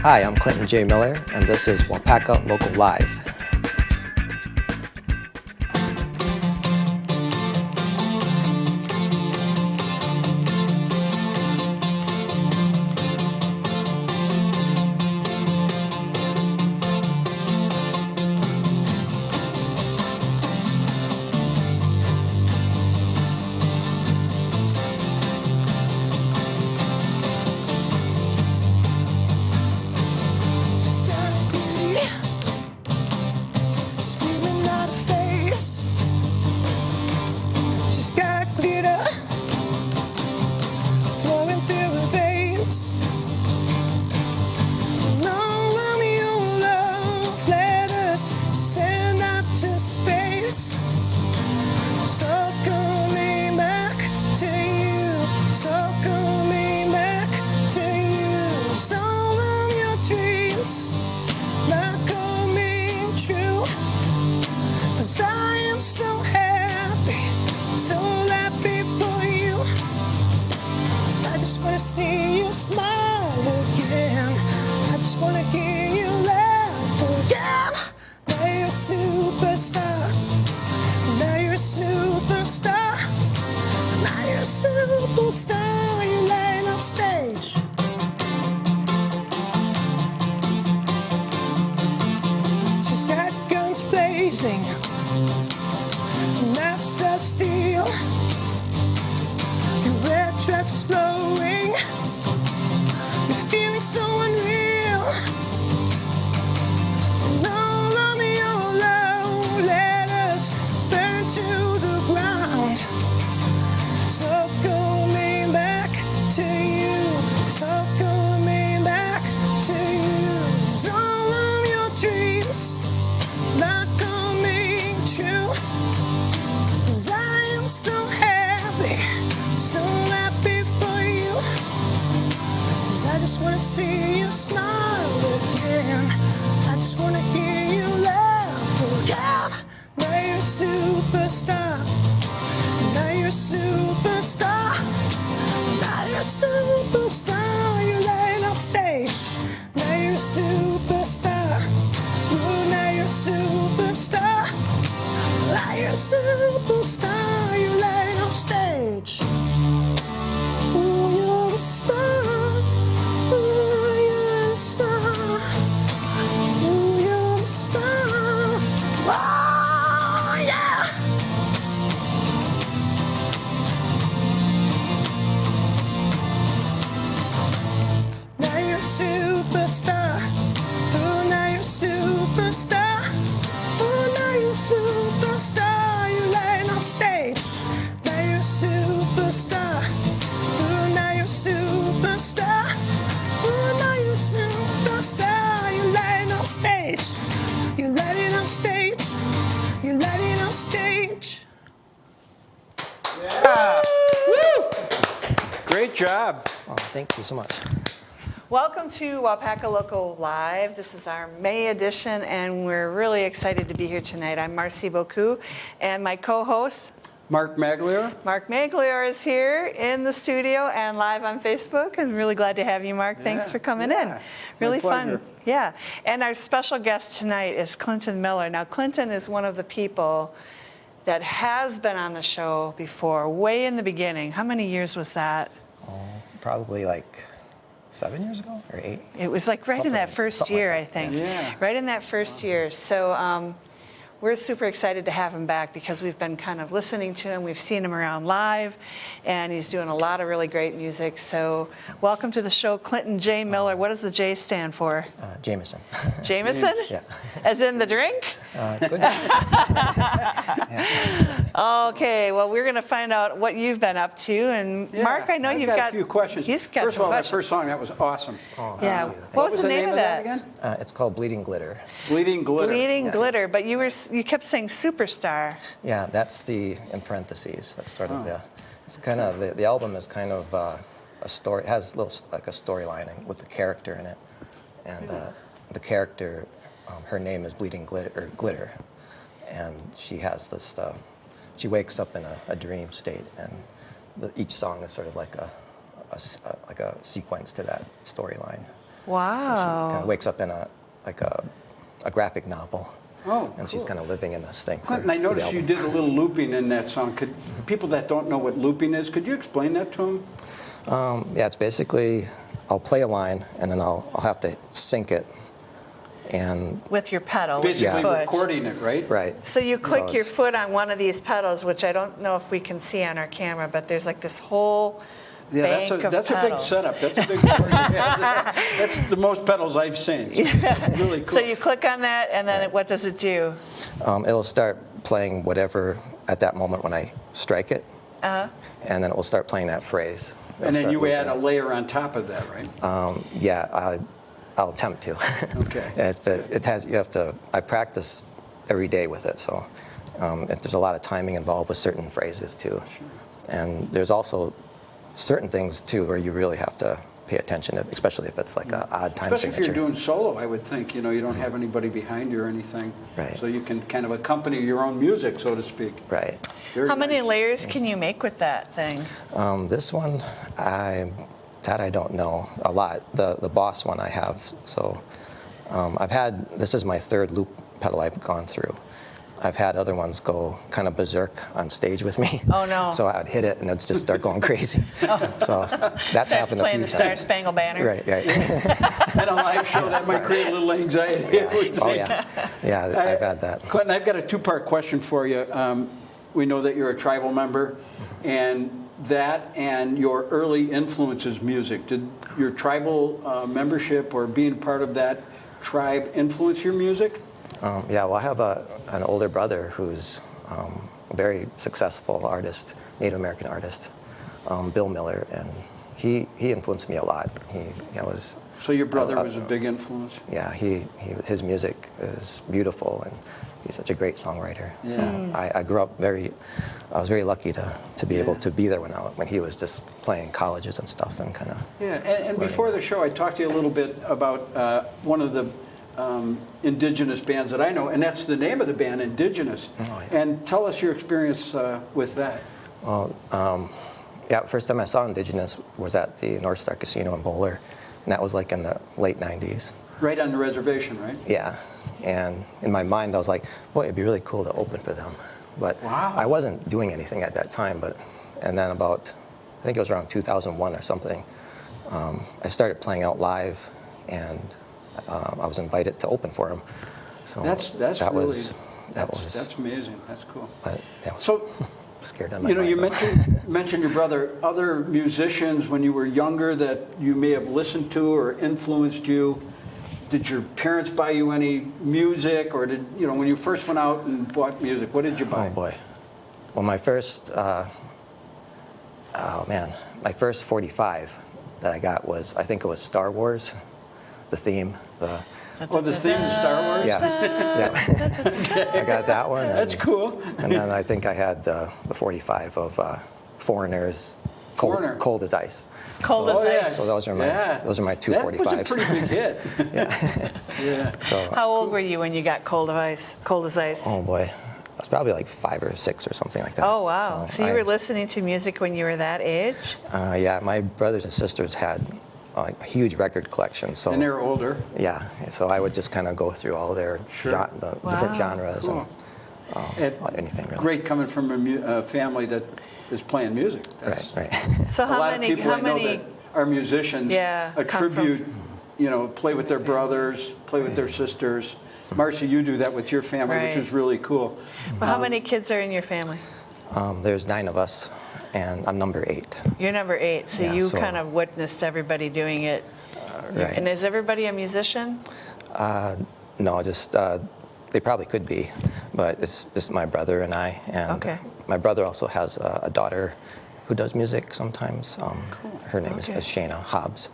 Hi, I'm Clinton J. Miller, and this is Waupaca Local Live. Job. Oh, thank you so much. Welcome to Waupaca Local Live. This is our May edition, and we're really excited to be here tonight. I'm Marcy Boku, and my co-host, Mark Magliore. Mark Magliore is here in the studio and live on Facebook, and really glad to have you, Mark. Thanks for coming in. Really fun. Yeah. And our special guest tonight is Clinton Miller. Now, Clinton is one of the people that has been on the show before, way in the beginning. How many years was that? Probably like 7 years ago or 8. It was like right in that first year, I think. Yeah. Right in that first year. So we're super excited to have him back because we've been kind of listening to him. We've seen him around live, and he's doing a lot of really great music. So welcome to the show, Clinton J. Miller. What does the J stand for? Jameson. Jameson? Yeah. As in the drink? Good. Okay, well, we're going to find out what you've been up to. And Mark, I know I've you've got a few questions. He's got First of all, questions. that first song, that was awesome. Yeah. What was the name of that again? It's called Bleeding Glitter. Bleeding Glitter. Bleeding Glitter, but you kept saying Superstar. Yeah, that's the in parentheses. That's sort of it's kind of the album is kind of a story. It has a little like a storyline with the character in it, and the character, her name is Bleeding Glitter, and she has this. She wakes up in a dream state, and each song is sort of like a sequence to that storyline. Wow. So she kind of wakes up in a graphic novel. Oh, And she's cool. kind of living in this thing. Clinton, I noticed you did a little looping in that song. Could people that don't know what looping is, could you explain that to them? Yeah, it's basically, I'll play a line, and then I'll have to sync it. And With your pedal, with your Basically foot. recording it, right? right. So you click your it's- foot on one of these pedals, which I don't know if we can see on our camera, but there's like this whole Yeah, bank of that's a big pedals. setup. That's a big That's the most pedals I've seen. So really cool. So you click on that, and then what does it do? It'll start playing whatever at that moment when I strike it, and then it will start playing that phrase. It'll and then start you add a looping. layer on top of that, right? Yeah, I'll attempt to. Okay. I practice every day with it, so there's a lot of timing involved with certain phrases too. And there's also certain things too where you really have to pay attention, especially if it's like an odd time Especially if signature. you're doing solo, I would think, you don't have anybody behind you or anything. Right. So you can kind of accompany your own music, so to speak. Right. Very How many nice. layers can you make with that thing? This one, I don't know a lot. The Boss one I have. So this is my third loop pedal I've gone through. I've had other ones go kind of berserk on stage with me. Oh, no. So I'd hit it and it'd just start going crazy. So that's Starts happened a playing few the Star times. Spangled Banner. Right. And a live show, that might create a little anxiety. I would Oh think. yeah. I've had that. Clinton, I've got a two-part question for you. We know that you're a tribal member, and that and your early influences music. Did your tribal membership or being part of that tribe influence your music? Yeah, well, I have an older brother who's a very successful artist, Native American artist, Bill Miller, and he influenced me a lot. He was. So your brother was a big influence? Yeah, his music is beautiful, and he's such a great songwriter. Yeah. So I grew up I was very lucky to be able to be there when he was just playing colleges and stuff and kind of. Yeah, and before the show, I talked to you a little bit about one of the indigenous bands that I know, and that's the name of the band, Indigenous. Oh, yeah. And tell us your experience with that. Well, yeah, first time I saw Indigenous was at the North Star Casino in Bowler, and that was like in the late 90s. Right on the reservation, right? Yeah, and in my mind I was like, boy, it'd be really cool to open for them. But Wow. I wasn't doing anything at that time, and then I think it was around 2001 or something, I started playing out live, and I was invited to open for them. So That's that really, was that's amazing. That's cool. but, yeah, So, scared on my you mind, though. mentioned your brother. Other musicians when you were younger that you may have listened to or influenced you. Did your parents buy you any music, or when you first went out and bought music, what did you buy? Oh boy. Well, my first, my first 45 that I got I think it was Star Wars, the theme. Oh, the theme of Star Wars? Yeah. I got that one. That's cool. And then I think I had the 45 of Foreigners, Foreigner. Cold as Ice. Cold as yeah. ice. So those are my two 45s. That was a pretty big hit. Yeah. So, How old were you when you got Cold as Ice? oh boy, I was probably like 5 or 6 or something like that. Oh, wow. So you I- were listening to music when you were that age? Yeah, my brothers and sisters had a huge record collection. So And they're older. yeah, so I would just kind of go through all their Sure. different Wow. genres Cool. and anything really. Great coming from a family that is playing music. Right. So A lot of people I know that are musicians Yeah, come attribute, play with their brothers, play with their sisters. Marcy, you do that with your family, which Right. is really cool. Well, how many kids are in your family? There's 9 of us, and I'm number 8. You're number 8, so Yeah, you so- kind of witnessed everybody doing it. Right. And is everybody a musician? No, just they probably could be, but it's just my brother and I. And Okay. my brother also has a daughter who does music sometimes. Her name Okay. is Shayna Hobbs.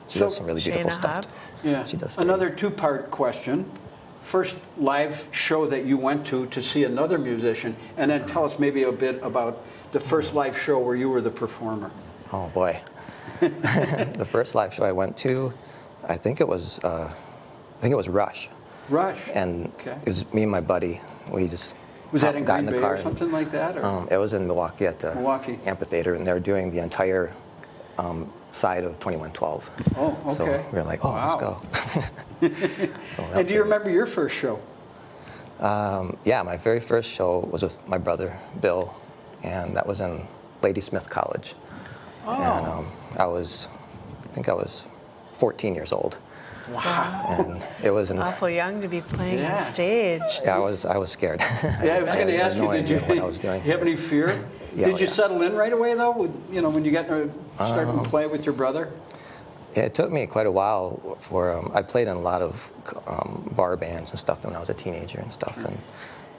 She So- does some really beautiful Shayna stuff. Hobbs? Yeah. She does. Another two-part question. First live show that you went to see another musician, and then tell us maybe a bit about the first live show where you were the performer. Oh boy. The first live show I went to, I think it was Rush, Rush. and Okay. it was me and my buddy. We just Was that in got Green the Bay car or something like that? Or? It was in Milwaukee at the Milwaukee. amphitheater, and they were doing the entire side of 2112. Oh, okay. So we were like, oh, let's go. And do you remember your first show? Yeah, my very first show was with my brother, Bill, and that was in Ladysmith College. Oh. And I think I was 14 years old. Wow. And it was an Awful young to be playing Yeah. on stage. Yeah, I was scared. Yeah, I was going to had ask no you, did idea you, what I was doing. you have any fear? Yeah, Did you yeah. settle in right away, though, when you got started to play with your brother? Yeah, it took me quite a while I played in a lot of bar bands and stuff when I was a teenager and stuff.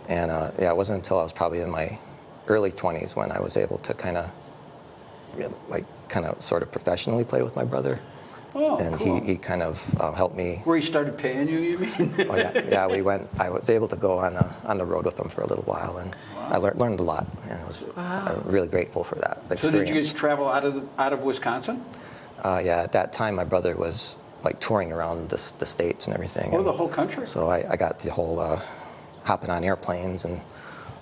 And yeah, it wasn't until I was probably in my early 20s when I was able to kind of sort of professionally play with my brother. Oh, And cool. he kind of helped me. Where he started paying you, you mean? Oh yeah, I was able to go on the road with him for a little while, and I learned a lot, and I was really grateful for that So experience. did you travel out of Wisconsin? Yeah, at that time my brother was like touring around the states and everything. Oh, and the whole country? So I got the whole hopping on airplanes and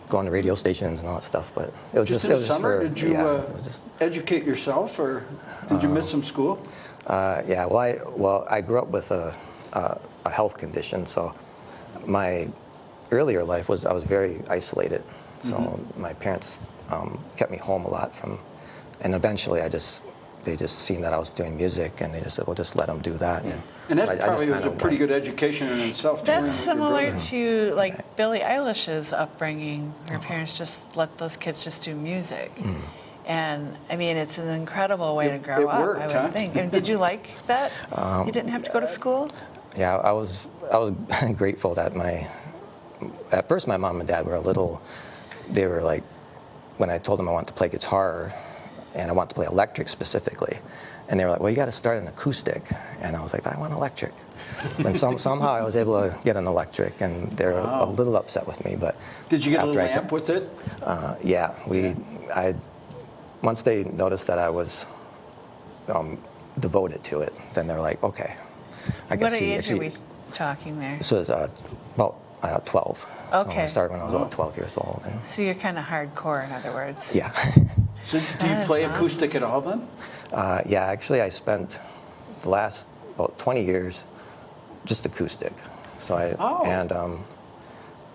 going to radio stations and all that stuff. But it was Just just in it the was summer, just for, did you yeah, it was just, educate yourself, or did you miss some school? yeah. Well, I grew up with a health condition, so my earlier life I was very isolated. So my parents kept me home a lot and eventually they just seen that I was doing music, and they just said, well, just let them do that. And that I just probably was kind a of pretty went- good education in itself. That's touring with your similar brother. to like Billie Eilish's upbringing. Her parents just let those kids just do music. And I mean, it's an incredible way to grow it up, worked, I would huh? think. And did you like that? You didn't have to go to school? Yeah, I was grateful that at first my mom and dad were they were like, when I told them I wanted to play guitar and I wanted to play electric specifically, and they were like, well, you got to start an acoustic. And I was like, I want electric. And somehow I was able to get an electric, and they're a little upset with me. But Did you get a after I lamp with it? Yeah, once they noticed that I was devoted to it, then they're like, okay, I can What see. age are we talking there? This was about 12. Okay. So I started when I was about 12 years old. And So you're kind of hardcore, in other words. yeah. So do you That is play awesome. acoustic at all then? Yeah, actually I spent the last about 20 years just acoustic. So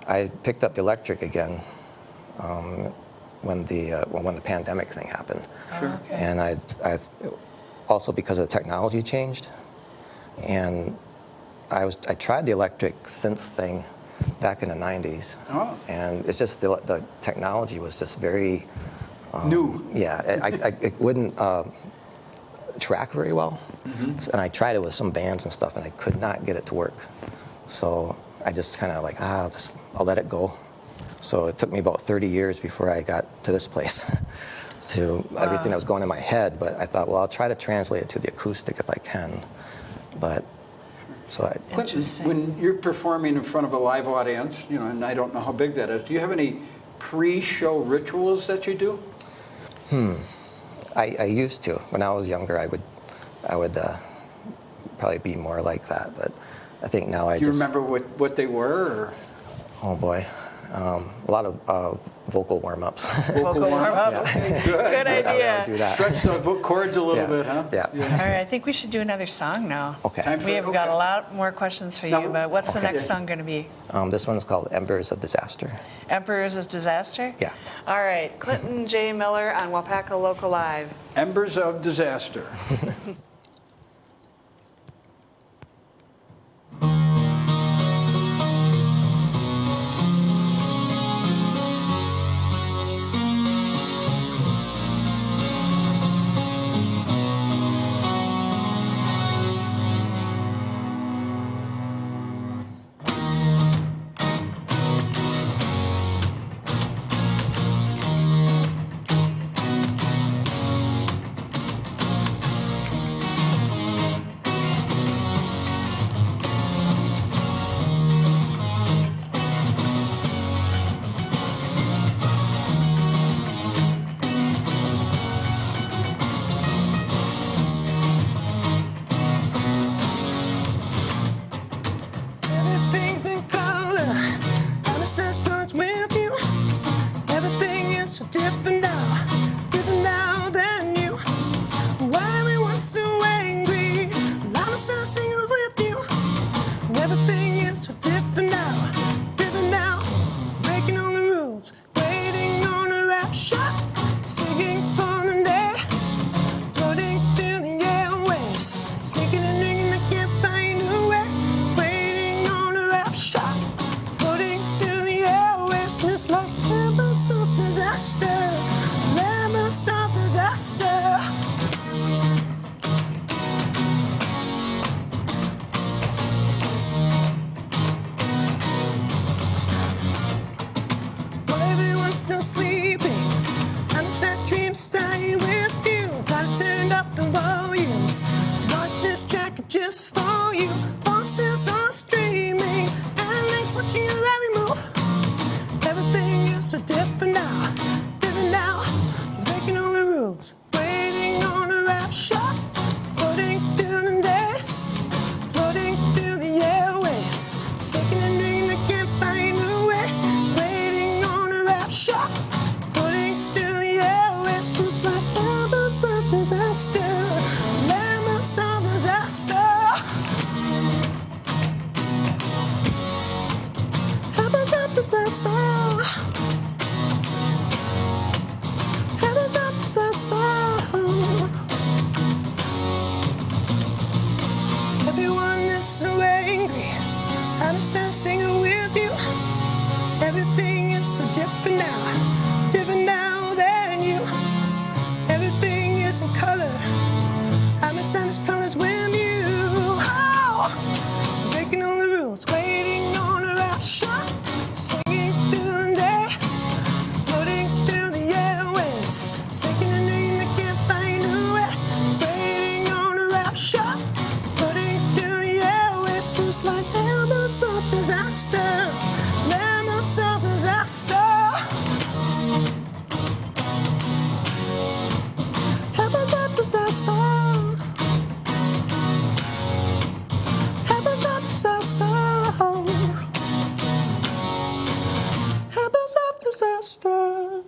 I picked up the electric again when the pandemic thing happened. Sure. Okay. And I also, because of the technology changed, and I tried the electric synth thing back in the 90s. Oh. And it's just the technology was just very New. yeah, it wouldn't track very well. And I tried it with some bands and stuff, and I could not get it to work. So I just kind of like, I'll let it go. So it took me about 30 years before I got to this place, to everything that was going in my head. But I thought, well, I'll try to translate it to the acoustic if I can. But so Clinton, Interesting. when you're performing in front of a live audience, and I don't know how big that is, do you have any pre-show rituals that you do? I used to. When I was younger, I would probably be more like that. But I think now I Do you just remember what they were? Or? oh boy, a lot of vocal warm-ups. Vocal warm-ups. Good I idea. would do that. Stretch the chords a little Yeah. bit, huh? Yeah. All right, I think we should do another song now. Okay. Time We have got Okay. a lot more questions for you, Now- but what's the Okay. next song going to be? This one's called Embers of Disaster. Emperors of Disaster? Yeah. All right, Clinton J. Miller on Waupaca Local Live. Embers of Disaster. just for you. Voices are streaming, Alex watching your every move. Everything is so different now, different now. Breaking all the rules, waiting on a rapture, floating through the days, floating through the airwaves, shaking and dreaming, I can't find a way. Waiting on a rapture, floating through the airwaves, just like embers of disaster, embers of disaster, embers of disaster, embers of disaster. Everyone is so angry, I'm still singing with you. Everything is so different now than you. Only is in color. I understand these colors with you. Oh, breaking all the rules, waiting on a rapture, singing through the day, floating through the airways, sinking and dreaming I can't find a way. Waiting on a rapture, floating through the airways, just like embers of disaster, embers of disaster. Embers of disaster. Embers of disaster. Embers of disaster.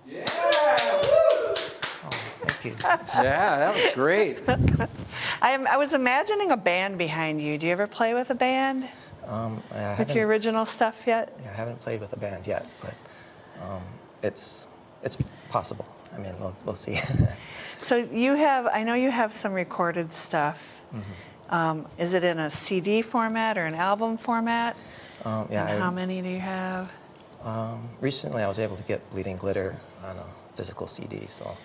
Yeah. Thank you. Yeah, that was great. I was imagining a band behind you. Do you ever play with a band? With your original stuff yet? I haven't played with a band yet, but it's possible. I mean, we'll see. So you have, I know you have some recorded stuff. Mm-hmm. Is it in a CD format or an album format? Yeah. And how many do you have? Recently, I was able to get Bleeding Glitter on a physical CD, so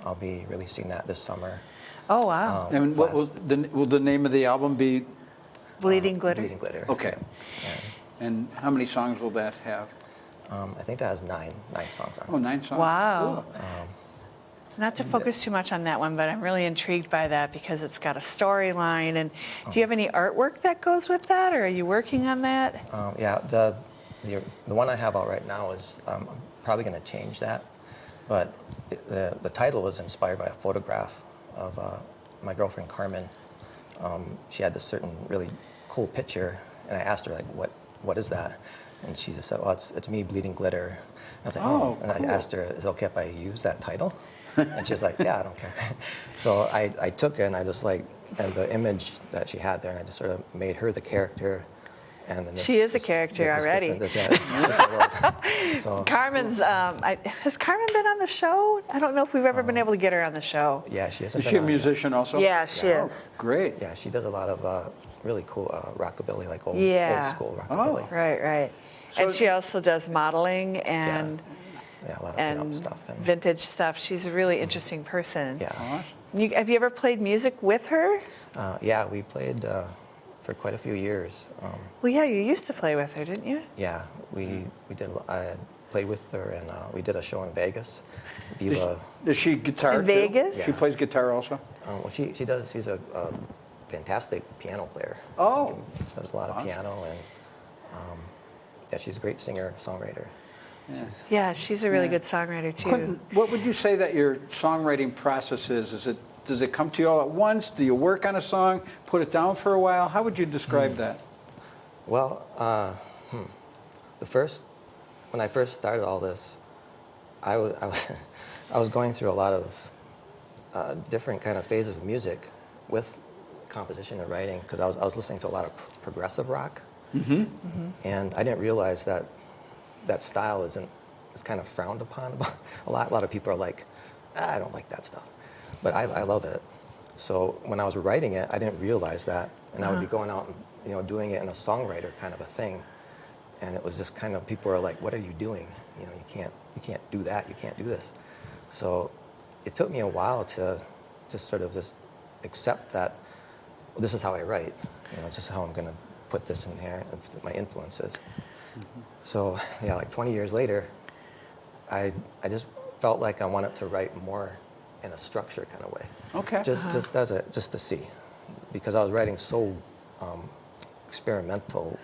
I'll be releasing that this summer. Oh, wow. And what will the name of the album be? Bleeding Glitter? Bleeding Glitter. Okay. And how many songs will that have? I think that has nine songs on it. Oh, 9 songs. Wow. Cool. Not to focus too much on that one, but I'm really intrigued by that because it's got a storyline. And do you have any artwork that goes with that, or are you working on that? Yeah, the one I have out right now is I'm probably going to change that, but the title was inspired by a photograph of my girlfriend Carmen. She had this certain really cool picture, and I asked her like, what is that? And she just said, well, it's me bleeding glitter. And I was like, oh. And cool. I asked her, is it okay if I use that title? And she was like, yeah, I don't care. So I took it and I just and the image that she had there, and I just sort of made her the character. And then She is a character already. This different world. So, Carmen's, has Carmen been on the show? I don't know if we've ever been able to get her on the show. yeah, she has. Is she a musician also? Yeah, she is. Great. Yeah, she does a lot of really cool rockabilly, like old school Oh. rockabilly. Right. So- And she also does modeling and Yeah, a lot of pin-up and stuff. And, vintage stuff. She's a really interesting person. yeah. Awesome. Have you ever played music with her? Yeah, we played for quite a few years. Well, yeah, you used to play with her, didn't you? Yeah, we did. I played with her, and we did a show in Vegas. Viva. Is she guitar In too? Vegas? She plays guitar also? Well, she does. She's a fantastic piano player. Oh. She does a lot of piano, and yeah, she's a great singer songwriter. Yeah, she's a really good songwriter too. Clinton, what would you say that your songwriting process is? Does it come to you all at once? Do you work on a song, put it down for a while? How would you describe that? Well, when I first started all this, I was going through a lot of different kind of phases of music with composition and writing, because I was listening to a lot of progressive rock, and I didn't realize that style is kind of frowned upon a lot. A lot of people are like, I don't like that stuff, but I love it. So when I was writing it, I didn't realize that, and I would be going out and doing it in a songwriter kind of a thing, and it was just kind of, people are like, what are you doing? You can't do that. You can't do this. So it took me a while to just sort of just accept that, well, this is how I write. This is how I'm going to put this in here, my influences. So yeah, like 20 years later, I just felt like I wanted to write more in a structure kind of way. Okay. Just to see, because I was writing so experimentally.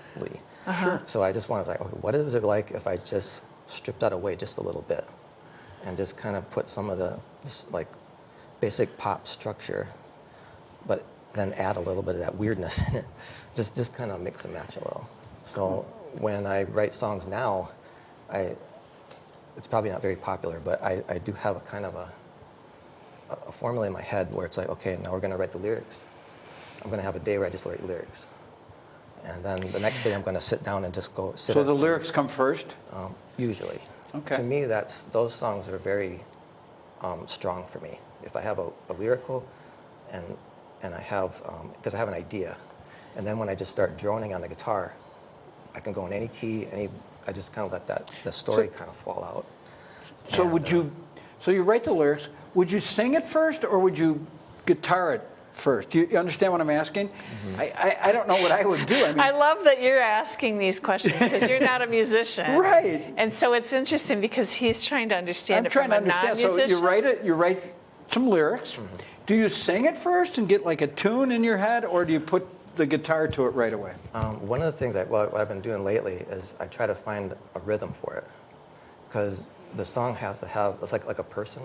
Sure. So I just wanted like, okay, what is it like if I just stripped that away just a little bit, and just kind of put some of this like basic pop structure, but then add a little bit of that weirdness in it. Just kind of mix and match a little. So when I write songs now, it's probably not very popular, but I do have a kind of a formula in my head where it's like, okay, now we're going to write the lyrics. I'm going to have a day where I just write lyrics. And then the next day I'm going to sit down and just go sit. So the lyrics come first? Usually. Okay. To me, those songs are very strong for me. If I have a lyrical and I have, because I have an idea, and then when I just start droning on the guitar, I can go in any key, I just kind of let the story kind of fall out. So And, so you write the lyrics, would you sing it first or would you guitar it first? Do you understand what I'm asking? I don't know what I would do. I mean, I love that you're asking these questions because you're not a musician. Right. And so it's interesting because he's trying to understand I'm it trying from to a understand. So non-musician. you write some lyrics. Do you sing it first and get like a tune in your head, or do you put the guitar to it right away? one of the things what I've been doing lately is I try to find a rhythm for it, because the song has to have, it's like a person,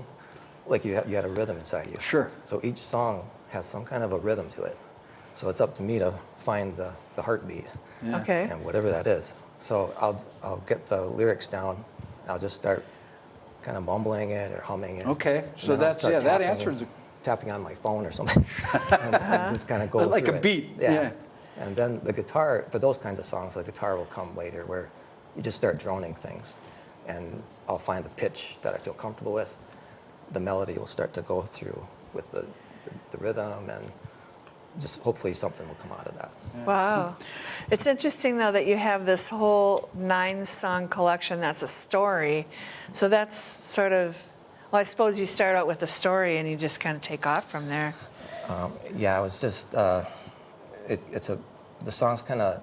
like you had a rhythm inside you. Sure. So each song has some kind of a rhythm to it. So it's up to me to find the heartbeat. Yeah. Okay. And whatever that is. So I'll get the lyrics down. I'll just start kind of mumbling it or humming it. Okay. And So then I'll start that tapping- answers it. tapping on my phone or something. and just kind of go Like through a it. beat, yeah. And then the guitar, for those kinds of songs, the guitar will come later, where you just start droning things, and I'll find the pitch that I feel comfortable with. The melody will start to go through with the rhythm, and just hopefully something will come out of that. Wow. It's interesting, though, that you have this whole 9-song collection that's a story. So that's sort of, well, I suppose you start out with a story and you just kind of take off from there. Yeah, it was just, the songs kind of,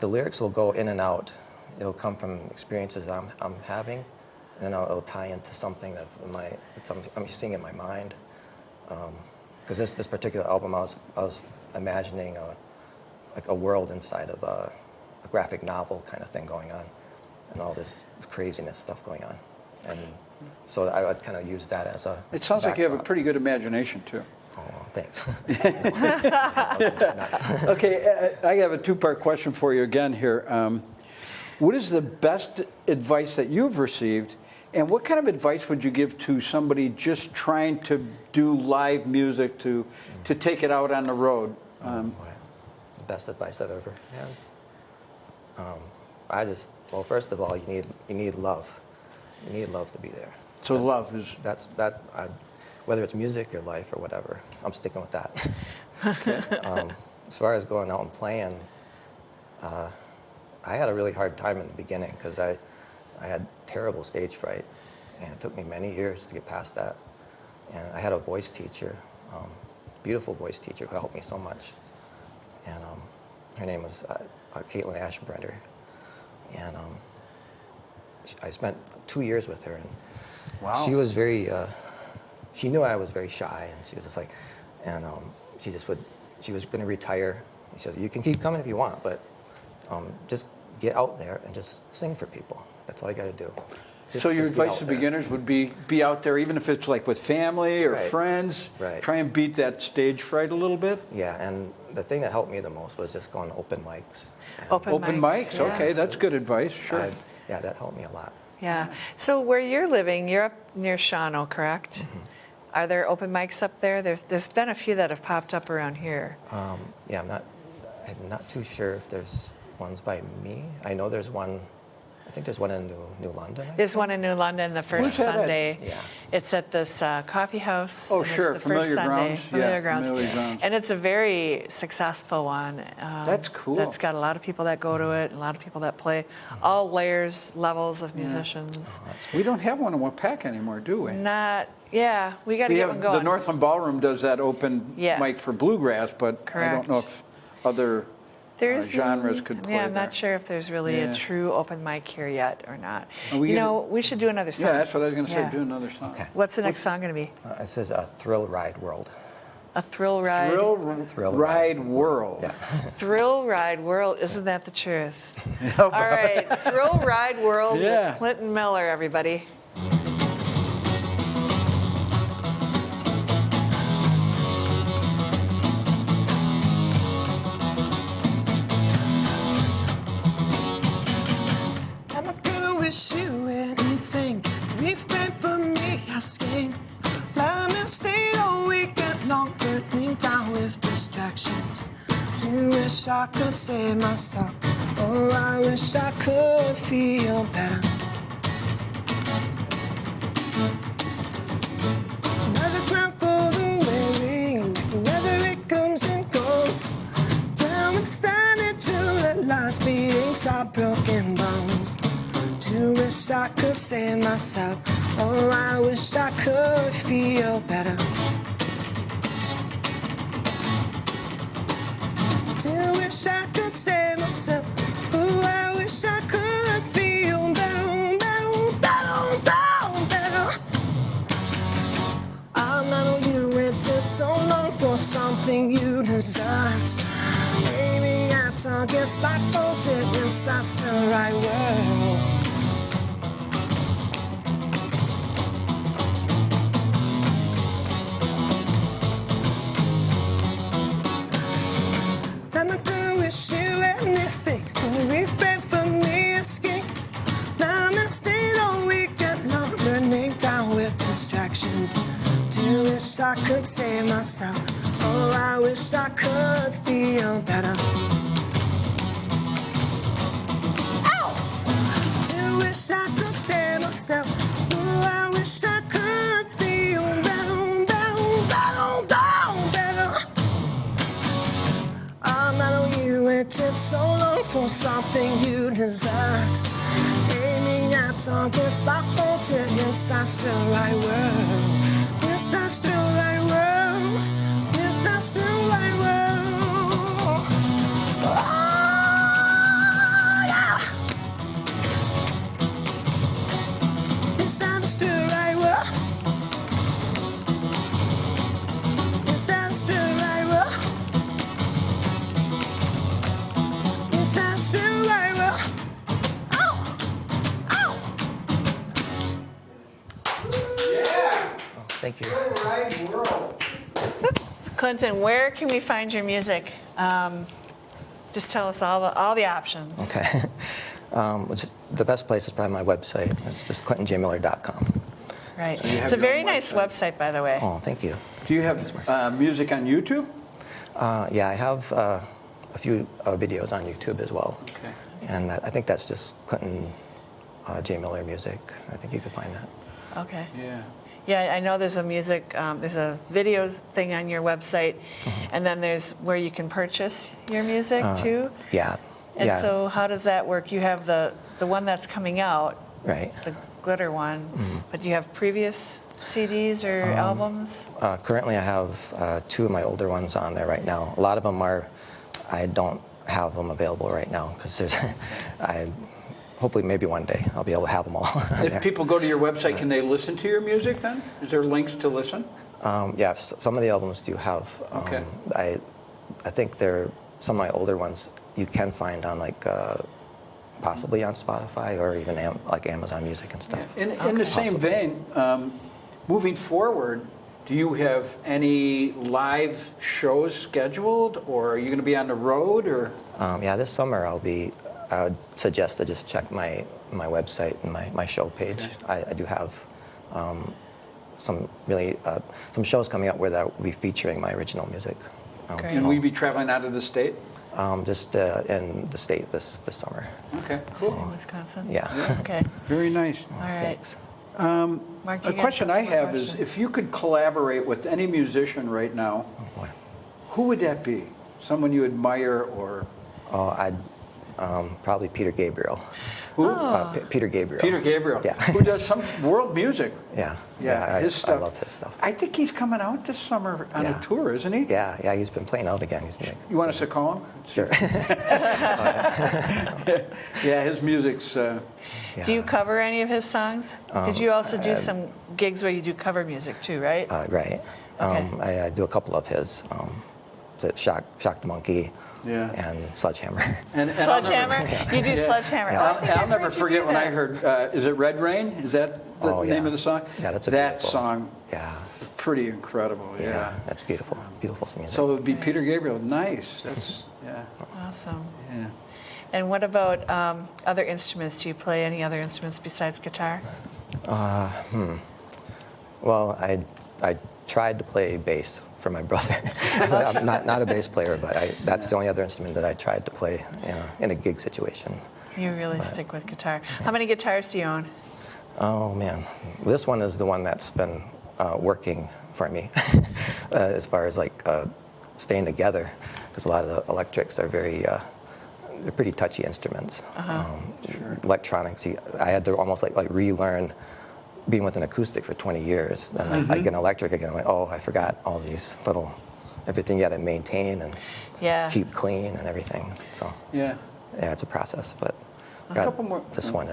the lyrics will go in and out. It'll come from experiences I'm having, and then it'll tie into something that I'm seeing in my mind. Because this particular album, I was imagining like a world inside of a graphic novel kind of thing going on, and all this craziness stuff going on, and so I would kind of use that as a. It sounds like you have a backdrop. pretty good imagination too. Oh, thanks. Okay, I have a two-part question for you again here. What is the best advice that you've received, and what kind of advice would you give to somebody just trying to do live music, to take it out on the road? The best advice I've ever had. Well, first of all, you need love. You need love to be there. So love is... Whether it's music or life or whatever, I'm sticking with that. As far as going out and playing, I had a really hard time in the beginning because I had terrible stage fright, and it took me many years to get past that. And I had a voice teacher, beautiful voice teacher who helped me so much. And her name was Caitlin Ashbrenner. And I spent 2 years with her, and Wow. she was very, she knew I was very shy, and she was just like, and she was going to retire. She said, you can keep coming if you want, but just get out there and just sing for people. That's all you got to do. So your Just get advice out to there. beginners would be out there, even if it's like with family or Right. friends. Right. Try and beat that stage fright a little bit. Yeah, and the thing that helped me the most was just going to open mics. And Open mics, yeah. okay, that's good advice, sure. yeah, that helped me a lot. Yeah. So where you're living, you're up near Shawano, correct? Are there open mics up there? There's been a few that have popped up around here. Yeah, I'm not too sure if there's ones by me. I know there's one. I think there's one in New London. There's one in New London the first Where's that at? Sunday. Yeah. It's at this coffee house. Oh, and it's sure, the Familiar first Sunday. Grounds. Familiar Yeah, Grounds. Familiar Grounds. And it's a very successful one. That's cool. That's got a lot of people that go to it, a lot of people that play, all layers, levels of musicians. We don't have one in Waupaca anymore, do we? Not, yeah, we got to We get have, one going. the Northland Ballroom does that open Yeah. mic for bluegrass, but I don't know if other genres could play Yeah, I'm there. not sure if there's really Yeah. a true open mic here yet or not. Are we You gonna- know, we should do another song. Yeah, that's what I was going to say, Yeah. do another song. Okay. What's the next song going to be? It says Thrill Ride World. A thrill ride. Thrill Ride World. Yeah. Thrill Ride World. Isn't that the truth? All right. Thrill Ride World with Clinton Miller, everybody. I'm not gonna wish you anything. Refrain from me asking. Let me stay all weekend long, burning down with distractions. Do wish I could stay myself. Oh, I wish I could feel better. Another crown for the weary, like the weather it comes and goes. Down with the sun into the lines, beating stop broken bones. Do wish I could save myself. Oh, I wish I could feel better. Do wish I could save myself. Oh, I wish I could feel better, better, better, better, better. I know you waited so long for something you deserved. Aiming at targets by faulted inside the right world. I'm not gonna wish you anything. Gonna refrain from me asking. Now I'm gonna stay all weekend long, burning down with distractions. Do wish I could save myself. Oh, I wish I could feel better. Ow! Do wish I could save myself. Oh, I wish I could feel better, better, better, better, better. I know you waited so long for something you deserved. Aiming at targets by faulted inside the right world. Yes, that's the right world. Yes, that's the right world. Oh, yeah. Yes, that's the right world. Yes, that's the right world. Yes, that's the right world. Ow! Ow! Thank you. Right World. Clinton, where can we find your music? Just tell us all the options. Okay. The best place is probably my website. It's just clintonjmiller.com. Right. So you have It's a your very own nice website. website, by the way. Oh, thank you. Do you have music on YouTube? Yeah, I have a few videos on YouTube as well. Okay. And I think that's just Clinton J. Miller music. I think you could find that. Okay. Yeah. Yeah, I know there's a music, there's a video thing on your website, and then there's where you can purchase your music too. Yeah. And yeah. so how does that work? You have the one that's coming out, Right. the glitter one, but do you have previous CDs or albums? Currently, I have two of my older ones on there right now. A lot of them I don't have them available right now because there's, hopefully maybe one day I'll be able to have them all. If people go to your website, can they listen to your music then? Is there links to listen? Yeah, some of the albums do have. Okay. I think some of my older ones you can find on like possibly on Spotify or even like Amazon Music and stuff. In the same vein, moving forward, do you have any live shows scheduled, or are you going to be on the road, or? Yeah, this summer I would suggest to just check my website and my show page. Okay. I do have some shows coming up where that will be featuring my original music. Great. And will you be traveling out of the state? Just in the state this summer. Okay, In cool. Wisconsin? Yeah. Okay. Very nice. All right. Thanks. Mark, you A got question I one more have is, question? if you could collaborate with any musician right now, Oh, boy. who would that be? Someone you admire, or? Oh, I'd probably Peter Gabriel. Who? Peter Gabriel. Peter Gabriel, Yeah. who does some world music. Yeah. Yeah, his stuff. I love his stuff. I think he's coming out this summer on Yeah. a tour, isn't he? Yeah, he's been playing out again. He's been You want us to call him? sure. Yeah, his music's. Yeah. Do you cover any of his songs? Because you also do some gigs where you do cover music too, right? Right. I do a couple of his. Is it Shock the Monkey? Yeah. And Sledgehammer. And Sledgehammer? You do Sledgehammer. Oh, I think I'll I've never heard you forget do when I that. heard, is it Red Rain? Is that the name of the song? Yeah, that's a That beautiful song Yeah. is pretty incredible, yeah. That's beautiful. Beautiful music. So it would be Peter Gabriel. Nice. That's, yeah. Awesome. Yeah. And what about other instruments? Do you play any other instruments besides guitar? Well, I tried to play bass for my brother. I'm not a bass player, but that's the only other instrument that I tried to play in a gig situation. You really stick with guitar. How many guitars do you own? Oh man, this one is the one that's been working for me as far as like staying together, because a lot of the electrics are they're pretty touchy instruments. Electronics, I had to almost like relearn being with an acoustic for 20 years. Then I get an electric again. I'm like, oh, I forgot all these everything you got to maintain and keep clean and everything. So yeah, it's a process, but a couple more. This one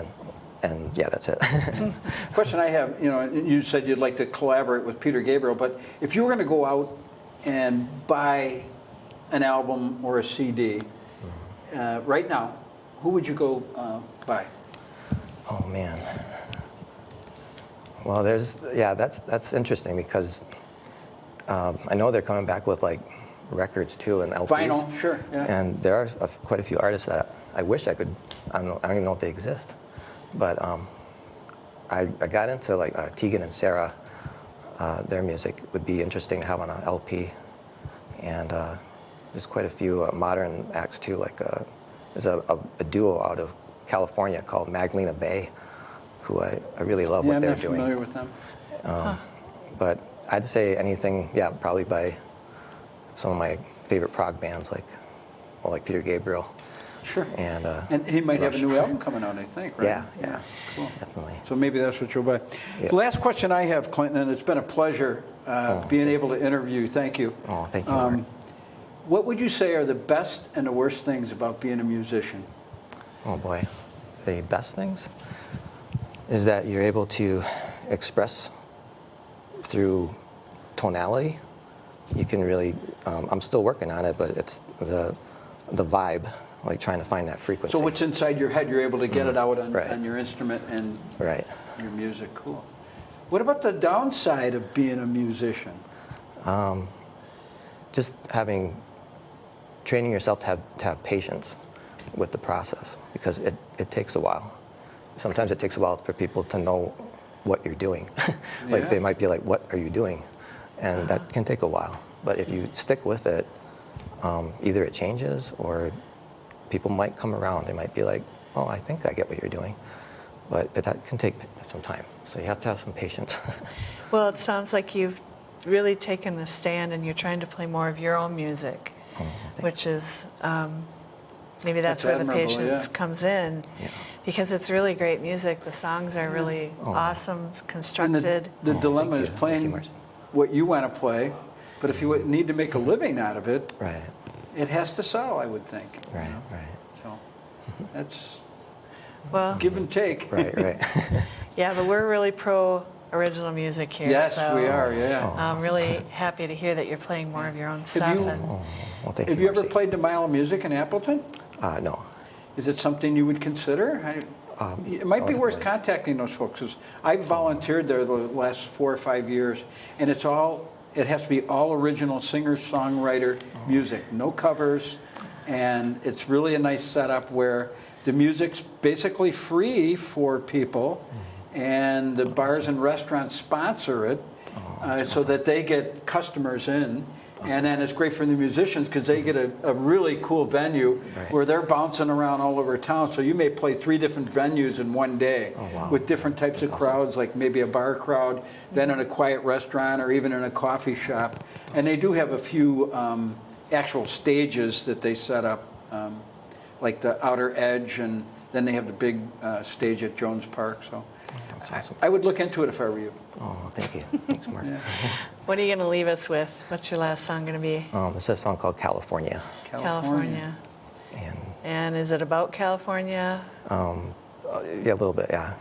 and yeah, that's it. Question I have, you said you'd like to collaborate with Peter Gabriel, but if you were going to go out and buy an album or a CD right now, who would you go buy? Oh man. Well, that's interesting because I know they're coming back with like records too and LPs. Vinyl, sure. Yeah. And there are quite a few artists that I wish I could. I don't even know if they exist, but I got into like Tegan and Sarah. Their music would be interesting to have on an LP, and there's quite a few modern acts too. Like there's a duo out of California called Magdalena Bay, who I really love what they're doing. I'm not familiar with them. But I'd say anything, probably by some of my favorite prog bands like Peter Gabriel. Sure. And he might have a Rush. new album coming out, I think, right? Yeah. Cool. Definitely. So maybe that's what you'll buy. Yeah. The last question I have, Clinton, and it's been a pleasure being able to interview you. Thank you. Oh, thank you. Mark. What would you say are the best and the worst things about being a musician? Oh boy, the best things is that you're able to express through tonality. You can really, I'm still working on it, but it's the vibe, like trying to find that frequency. So what's inside your head, you're able to get it out on Right. your instrument and Right. your music. Cool. What about the downside of being a musician? Just training yourself to have patience with the process, because it takes a while. Sometimes it takes a while for people to know what you're doing. Like they might be like, what are you doing? And that can take a while. But if you stick with it, either it changes or people might come around. They might be like, oh, I think I get what you're doing. But that can take some time. So you have to have some patience. Well, it sounds like you've really taken a stand and you're trying to play more of your own music, which is maybe that's where the admirable, patience comes in. Yeah. Because it's really great music. The songs are really awesome, constructed. And the dilemma is playing Marcy. what you want to play, but if you need to make a living out of it, Right. it has to sell, I would think. Right. So that's Well, give and take. Right. yeah, but we're really pro original music here. Yes, so we are, yeah. I'm really happy to hear that you're playing more of your own stuff. you- and Well, thank Have you, you ever Marcy. played the Mile of Music in Appleton? No. Is it something you would consider? It might be worth definitely. contacting those folks, 'cause I've volunteered there the last 4 or 5 years, and it has to be all original singer-songwriter music, no covers, and it's really a nice setup where the music's basically free for people, and the bars and restaurants sponsor it so that they get customers in. And then it's great for the musicians because they get a really cool venue where they're bouncing around all over town. So you may play 3 different venues in one day with different types of crowds, like maybe a bar crowd, then in a quiet restaurant or even in a coffee shop. And they do have a few actual stages that they set up, like the Outer Edge, and then they have the big stage at Jones Park. So That's awesome. I would look into it if I were you. Oh, thank you. Thanks, Mark. what are you going to leave us with? What's your last song going to be? This is a song called California. California. And And is it about California? yeah, a little bit, yeah.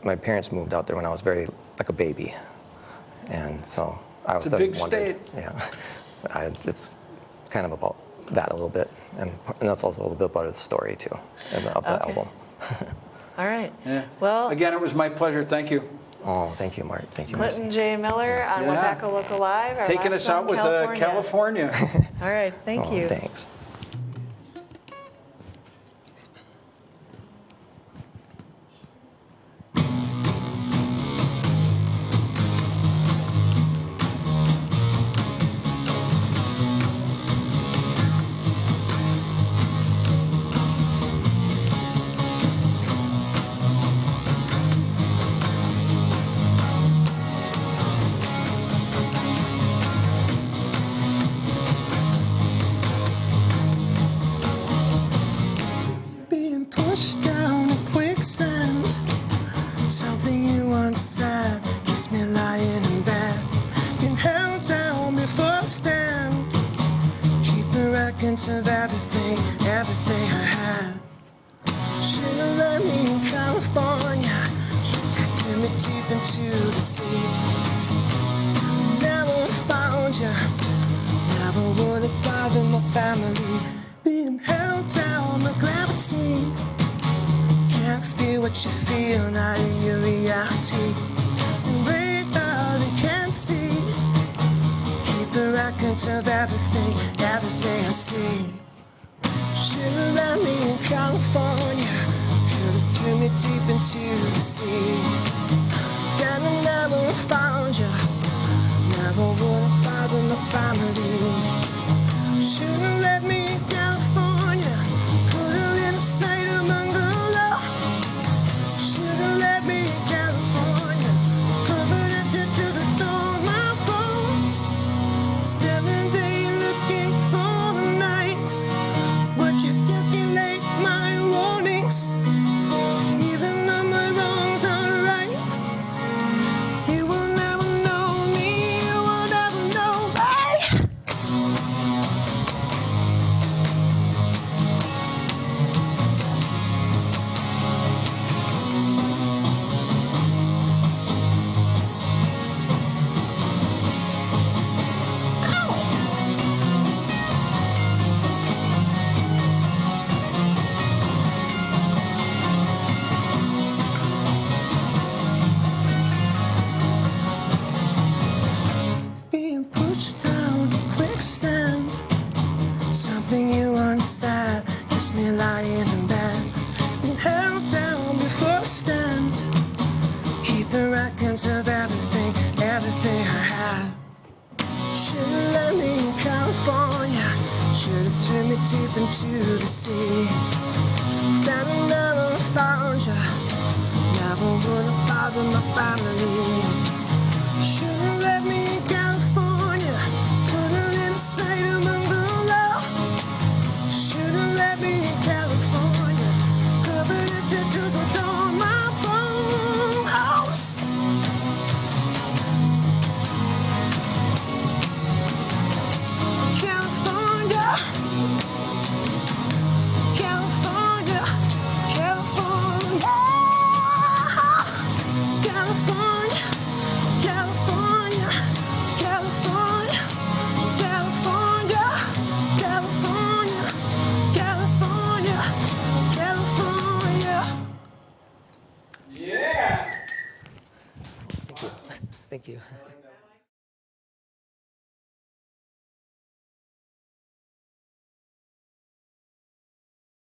My parents moved out there when I was like a baby. And so I was It's a big wondered, state. yeah, it's kind of about that a little bit, and that's also a little bit about the story too, of the Okay. album. All right. Yeah. Well, Again, it was my pleasure. Thank you. Oh, thank you, Mark. Thank you, Clinton Marcy. J. Miller on Yeah. Waupaca Local Live. Our Taking last us out song, with California. All right. Thank you. Thanks. Being pushed down a quicksand. Something you once said keeps me lying in bed. Been held down before I stand. Keeping records of everything, everything I had. Should've left me in California. Should've threw me deep into the sea. Never found you. Never would've bothered my family. Being held down by gravity. Can't feel what you feel, not in your reality. Radar they can't see. Keeping records of everything, everything I see. Should've left me in California. Could've threw me deep into the sea. Then I never found you. Never would've bothered my family. Should've left me in California. Could've lived a state of bungalow. Should've left me in California. Covered it till the toe of my bones. Spend the day looking for the night. But you calculate my warnings. Even though my wrongs are right. You will never know me. You will never know me. Being pushed down a quicksand. Something you once said keeps me lying in bed. Been held down before I stand. Keeping records of everything, everything I had. Should've left me in California. Should've threw me deep into the sea. Then I never found you. Never would've bothered my family. Should've left me in California. Could've lived a state of bungalow. Should've left me in California. Covered it to the door of my bone house. California. California. California. California. California, California, California, California, California, California. Yeah. Thank you.